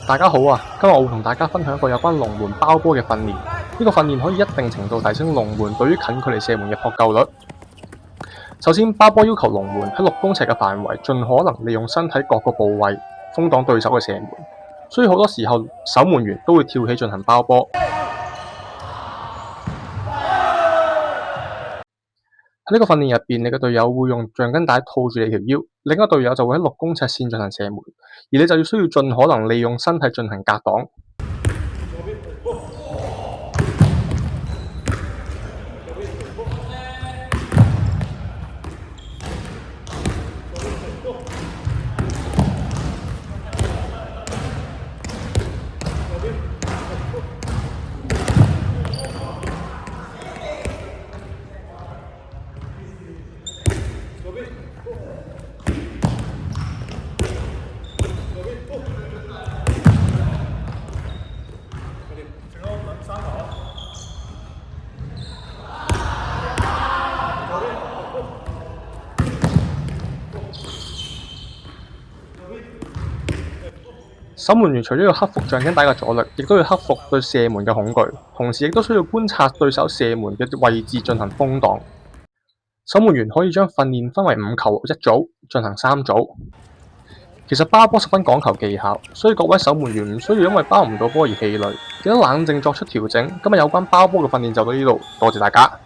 大家好啊！今日我會同大家分享一個有關龍門包波嘅訓練。呢個訓練可以一定程度提升龍門對於近距離射門嘅撲救率。首先，包波要求龍門喺6公尺嘅範圍，盡可能利用身體各個部位封擋對手嘅射門。所以好多時候，守門員都會跳起進行包波。喺呢個訓練入邊，你嘅隊友會用橡筋帶套住你條腰，另一個隊友就會喺6公尺線進行射門，而你就要需要盡可能利用身體進行格擋。守門員除咗要克服橡筋帶嘅阻力，亦都要克服對射門嘅恐懼，同時亦都需要觀察對手射門嘅位置進行封擋。守門員可以將訓練分為5球一組，進行3組。其實包波十分講求技巧，所以各位守門員唔需要因為包唔到波而氣餒，記得冷靜作出調整。今日有關包波嘅訓練就到呢度，多謝大家。